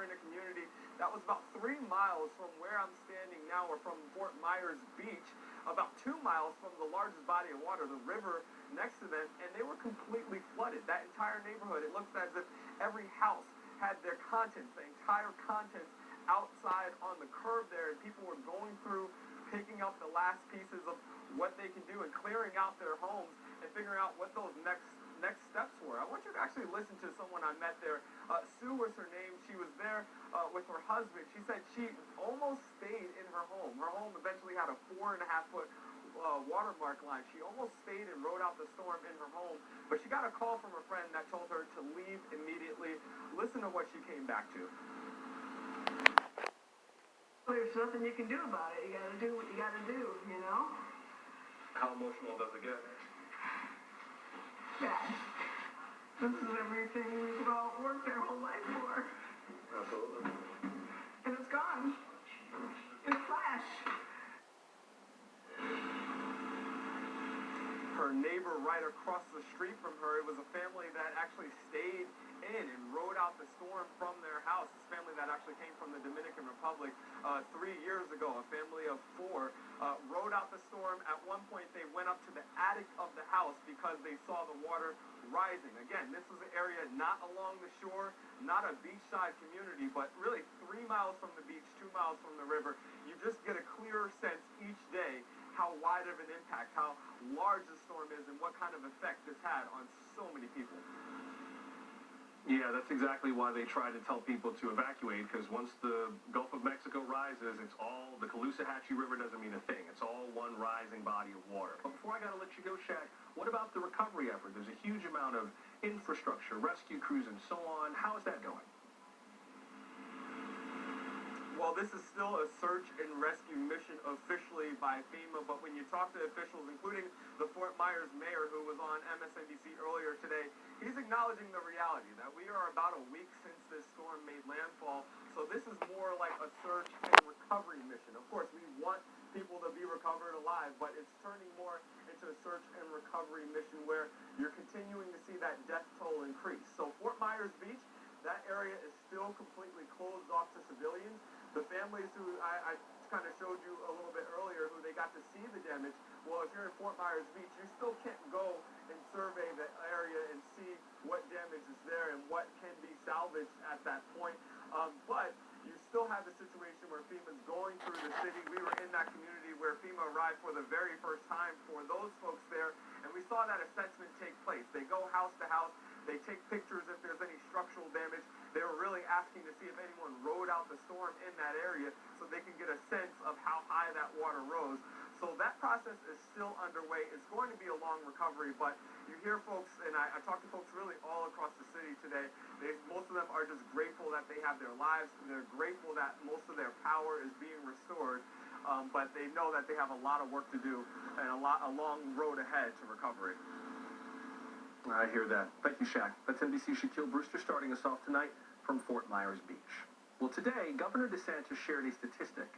in a community that was about 3 miles from where I'm standing now, or from Fort Myers Beach, about 2 miles from the largest body of water, the river next to them, and they were completely flooded. That entire neighborhood, it looked as if every house had their contents, the entire contents outside on the curb there, and people were going through, picking up the last pieces of what they can do and clearing out their homes and figuring out what those next steps were. I want you to actually listen to someone I met there. Sue was her name. She was there with her husband. She said she almost stayed in her home. Her home eventually had a 4.5-foot watermark line. She almost stayed and rode out the storm in her home, but she got a call from a friend that told her to leave immediately. Listen to what she came back to. There's nothing you can do about it. You gotta do what you gotta do, you know? How emotional does it get? Bad. This is everything we've all worked our whole life for. Absolutely. And it's gone. In a flash. Her neighbor right across the street from her, it was a family that actually stayed in and rode out the storm from their house. This family that actually came from the Dominican Republic 3 years ago, a family of 4, rode out the storm. At one point, they went up to the attic of the house because they saw the water rising. Again, this was an area not along the shore, not a beachside community, but really 3 miles from the beach, 2 miles from the river. You just get a clearer sense each day how wide of an impact, how large the storm is, and what kind of effect this had on so many people. Yeah, that's exactly why they try to tell people to evacuate, because once the Gulf of Mexico rises, it's all, the Caloosahatchee River doesn't mean a thing. It's all one rising body of water. But before I got to let you go, Shaq, what about the recovery effort? There's a huge amount of infrastructure, rescue crews, and so on. How is that going? Well, this is still a search and rescue mission officially by FEMA, but when you talk to officials, including the Fort Myers mayor who was on MSNBC earlier today, he's acknowledging the reality that we are about a week since this storm made landfall, so this is more like a search and recovery mission. Of course, we want people to be recovered alive, but it's turning more into a search and recovery mission where you're continuing to see that death toll increase. So Fort Myers Beach, that area is still completely closed off to civilians. The families who I kind of showed you a little bit earlier, who they got to see the damage, well, if you're in Fort Myers Beach, you still can't go and survey the area and see what damage is there and what can be salvaged at that point. But you still have the situation where FEMA's going through the city. We were in that community where FEMA arrived for the very first time for those folks there, and we saw that assessment take place. They go house to house. They take pictures if there's any structural damage. They were really asking to see if anyone rode out the storm in that area so they can get a sense of how high that water rose. So that process is still underway. It's going to be a long recovery, but you hear folks, and I talk to folks really all across the city today. Most of them are just grateful that they have their lives. They're grateful that most of their power is being restored, but they know that they have a lot of work to do and a long road ahead to recovery. I hear that. Thank you, Shaq. That's NBC's Shaquille Brewster starting us off tonight from Fort Myers Beach. Well, today, Governor DeSantis shared a statistic